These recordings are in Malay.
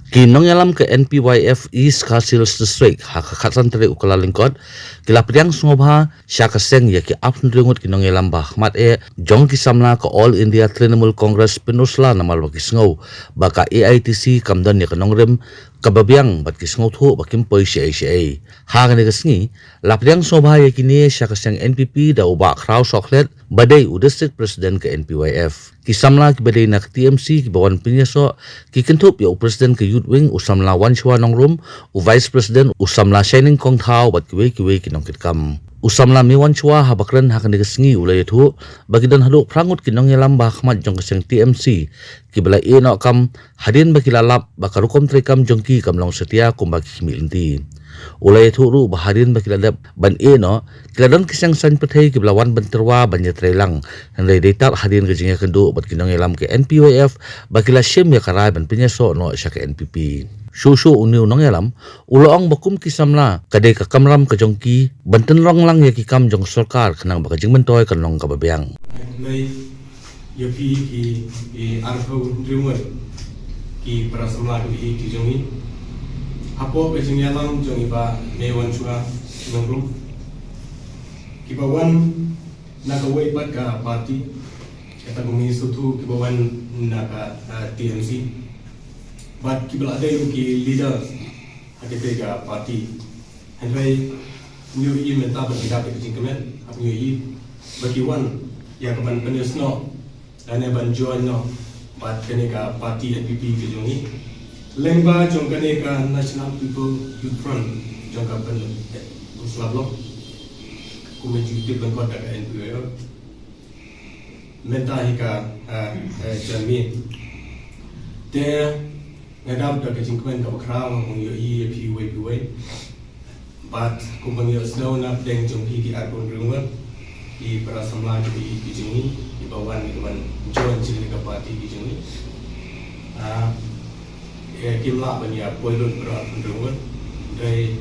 Kinong yalam ke NPYF East Kasil District hakakatan teri ukala lingkod kila priang sungobha syakaseng ya ki apn ringut kinong yalam bahmat jong kisamla ke All India Trinamool Congress penusla namal bakisngau baka AITC kamdan ya kanong rem kababiang bat kisngau thu bakim poi syai hagane kasngi lapriang sungobha ya kini syakaseng NPP da uba kraw soklet badai u district president ke NPYF kisamla ki badai nak TMC ki bawan pinyaso ki kentup ya president ke youth wing usamla wanchwa nongrum u vice president usamla shining kong thau bat kiwe kinong kitkam usamla mi wanchwa habakran hakane kasngi ulay thu bagidan haduk prangut kinong yalam bahmat jong keseng TMC ki bala eno kam hadin bakilalap bakarukom trekam jongki kamlong setia kumbaki himilinti ulay thu ru baharin bakiladap ban eno kiladon kisang san pathai ki balawan banterwa banya trelang handai detar hadin kejingya kendu bat kinong yalam ke NPYF bakila shem ya karai ban pinyaso no sya ke NPP Susu uni unang yalam uloang bakum kisamla kadai kakamram kajongki banten long lang ya kikam jong sarkar kenang bakajing mentoy kanong kababiang Nay yapi ki arho driwer ki prasamla ki jongi apo kajing yalam jongi ba mewan chua nongrum ki bawan nakawai pat ka party kata gumi sutu ki bawan naka TMC but kibla ada yung ki leader agete ka party handai new i menta ba kita ke jingkamen ap new i bagi wan ya kaban penes no ane ban join no but kene ka party NPP ke jongi lengba jong kene ka National People Youth Front jong ka pen uslablo kume juti ban kota ka NPP menta hika jami there ngadap da kajing kwen ka kraw ng yo i piwe but kumpang yo snow na deng jong ki arbon rumor I para samla ki jingi I bawan ni kawan join sini ka party ki jingi kimla ban ya poilun para rumor dai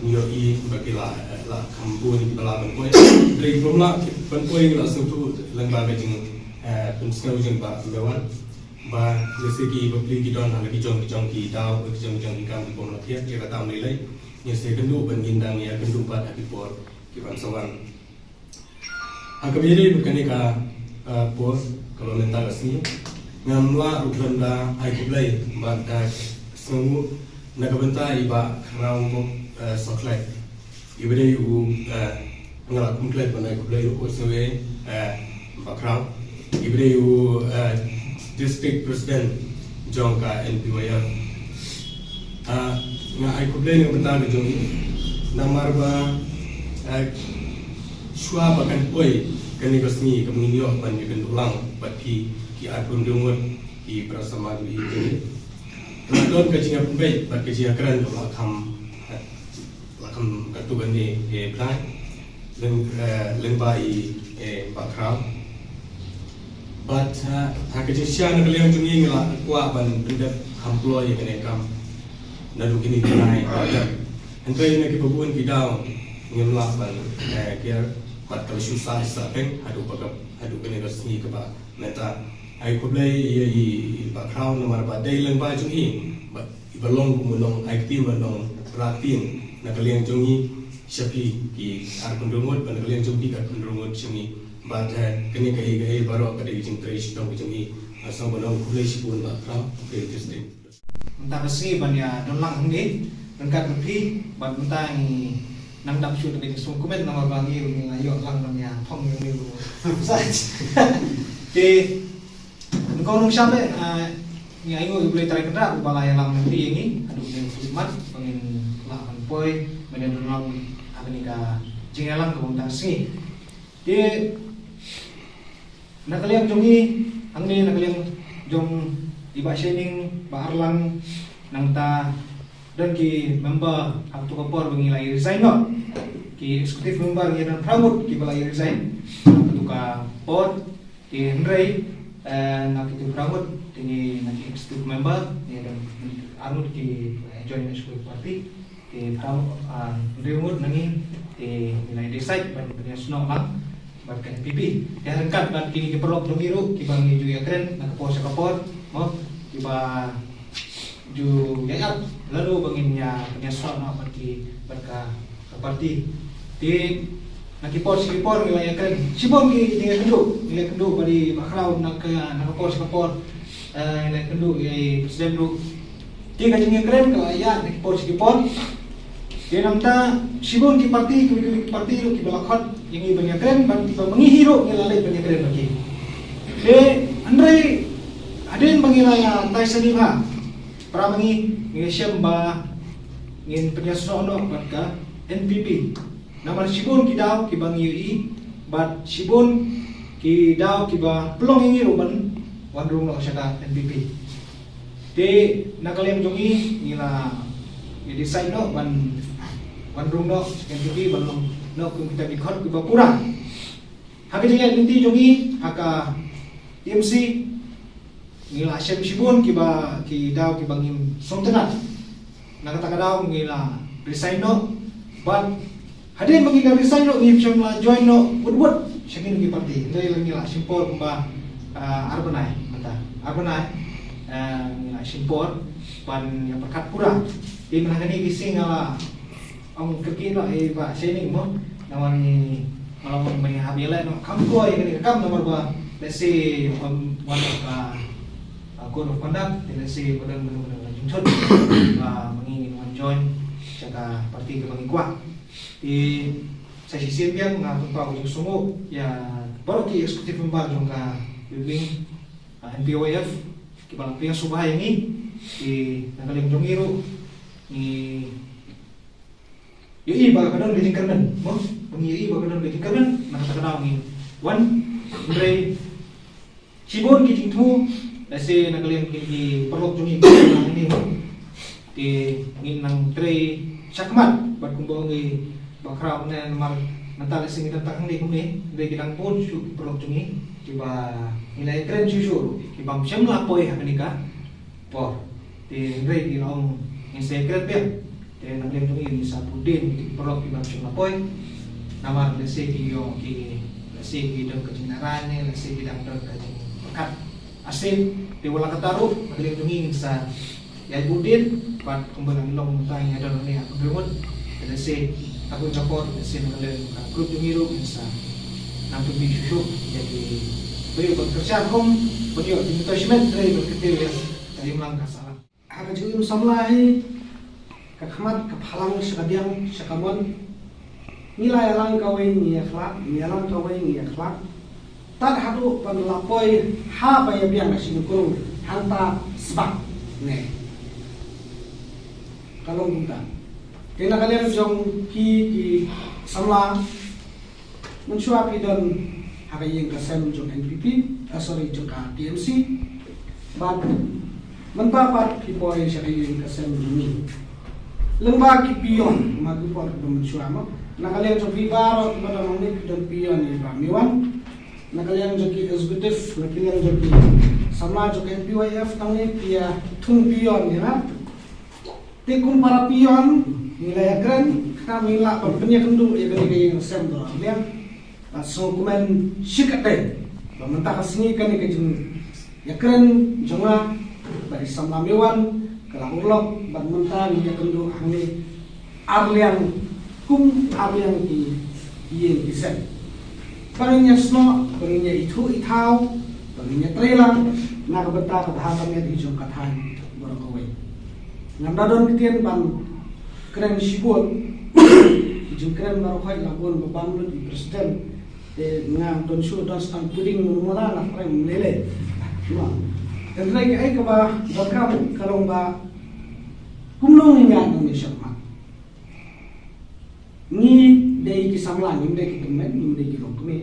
yo I bakila la kampun bala ban poi dai rumla ban poi la sutu langba ka jing pun snow jing ba bawan ba जैसे कि बपली की डॉन हाल की जोंग की दाव जोंग की काम की बोलना थी ये बताओ नहीं लाई ये से कंडू बन गिंदांग या कंडू पात अभी पोर की बन सवान कभी बुकने का पोर kalau mental asni ngamla utlanda ai kublai ba ka sungu nakabenta iba raung ko soklai ibere u ngala kumklai banai kublai ko sewe bakrang ibere u district president jongka NPYF nga ay kublay ng bentang jong namar ba shua bakan poi kani kasni kaminyo ban ni kendulang pati ki akun dungot ki prasama du ini don kajinga pumbai bat kajinga kran do lakam katugan ni plan lembai bakrang but hakajin siya nagaliang jungi ngala kwa ban pindat employee kene kam nadu kini dinai entay na kipabuan kidaw ngemla ban kier bat kal susah sa peng hadu kene resmi ke ba meta ai kublai i background nomor ba dai lang ba jungi ba ibalong kumunong active nong ratin nagaliang jungi syapi ki arkun rungot ban nagaliang jungi ka kun rungot jungi but kini kai baru kada jing trace dong jungi asam banong kulai sipun ba kram ke testing entah resi ban ya dolang ngi rengkat lebih ban mentang nang dap shoot ke sum komen nomor bangi ngayo lang ban ya phong ngi lu sai ke ngong sampe ni ayo boleh tarik kena balai lang nanti ini aduh ni khidmat pengin lah ban poi menen dolang anika jingalang ke bang sini ke nakaliang jongi ang ni nakaliang jong iba shining ba arlang nang ta dan ki member up to kapor bangilai resign no ki executive member ni dan promote ki balai resign to ka board ki Henry nak itu promote ini nak executive member ni dan arut ki join executive party ki promote remote nangi ki nilai decide ban national lang bat ka NPP ya rengkat bat kini ki perlok dong iru ki bang juga keren nak kapor mo ki ba ju yayat lalu banginnya penyesal na pergi berka parti di nakipor sikipor ngilayakan sibon ki tinggal kendu bari background nakapor sikapor nilai kendu yai presiden du di kajingnya keren ke ayat nakipor sikipor di namta sibon ki parti lu ki balakot yang banyak keren bang tiba mengihiro ngilalai banyak keren bagi de Andre adin bangilaya tai saniba pramangi ngisem ba ngin penyasono barka NPP namar sibon ki daw ki bang UI bat sibon ki daw ki ba pelong ingi ruban wandrung lo syaka NPP de nakalem jongi ngila ya design no ban wandrung no NPP balong no kung kita dikhot ki ba kurang haka jaya inti jongi haka TMC ngila syem sibon ki ba ki daw ki bangim somtenat nakataka daw ngila resign no but hadin bagi ka resign no ni syem la join no wood syakin ki parti dai lang ngila simpor kumba arbanai mata arbanai ngila simpor ban yang perkat pura di menangani gising ala ang kerki no ba saining mo nawan ni malamang may habila no kamko ay kani kam nomor ba let's say one of code of conduct let's say padang benar-benar juncut menginginkan join saka parti ke bangikwa di sesi siang ngapun pa ujung sungo ya baru ki eksekutif membar jongka building NPOF ki balang pia subah ini di nagaling jongiru ni yoi baga kadon bejing karnen mo pengi baga kadon bejing karnen nakataka ni one Andre sibon ki jingtu kasi nagaling ki perlok jongi ini di ngin nang tre sakmat bat kumbo ngi bakraw na mar natala sing tatak ni kumni de kidang pon su perlok jongi tiba nilai keren susu ki bam syam lapoy hanika por di re ki long ni secret pe de nagaling jongi ni sapudin ki perlok ki bam syam lapoy namar lese ki yo ki lese ki dong kejinaran ni lese ki dang dong kejin pekat asin di wala kataru nagaling jongi sa ya budin pat kumbalang long tang ada ni aku berumut lese aku japor lese nagaling grup jongiru sa nampu bi susu jadi beri bekerja kom beliau di detachment dari berketil ya dari melangkah salah haka juyum samlahi kakhamat kaphalang sakadiang sakamon nilai alang kawai ni akhlak ni alang kawai ni akhlak tad hadu panlapoi ha ba yabiang nasinukuru hanta sebab ne kalau kita kena kalian jong ki samla mensuapi dan haka yang kasem jong NPP sorry jong TMC but mendapat kipoy siya yung kasem jong lembag kipion magupor mensuama nakalian jong vibaro pada menit dan pion ni Miwan nakalian jong executive nakalian jong sama jong NPYF tangi pia tung pion ni na tikum para pion nilai keren kami lah pennya kendu ya gani yang sem do lian so kumen sikate mentah sini kan ke jeng ya keren jonga bari sama Miwan kalang ulok ban mentah ni kendu angni arlian kum arlian ki yen kisah parinya sno parinya itu itau parinya trelang nak betah katahan di jong katahan borokowai ngamdadon kitian ban keren sibut jeng keren barokai labon babamlut di presiden ngam don su don stang puding mula nak keren melele cuma dan lagi ai kaba bakam kalong ba kumnong nga ng syakma ni dei ki samla ni dei ki temen ni dei ki lokme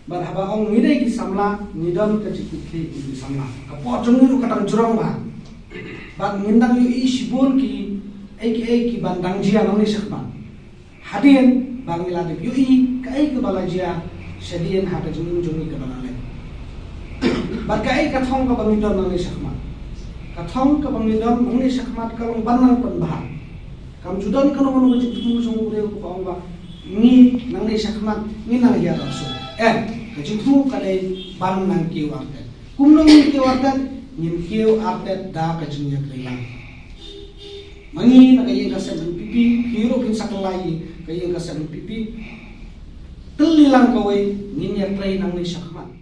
bar haba ong ni dei ki samla ni don ka cikki ki samla ka po jong ni katang jurong ba bang ngindang yu isibon ki ki bandang jia nang ni syakma hadien bang iladip yu ka ke balajia sedien hada jong ni ka balale bar ka ka thong ka bang don nang ni syakma ka thong ka bang don nang ni syakma kalong banang pan bah kam judan kanu manu jik tu sung ure ko pa ni nang ni syakma ni nang ya rasul ka jik tu ka dei ban nang ki warte kum nang ki warte ngin keu update da ka jingya kailang mangi na kayeng ka 7PP hero kin saklai kayeng ka 7PP telilang kawai ngin ya try nang ni syakmat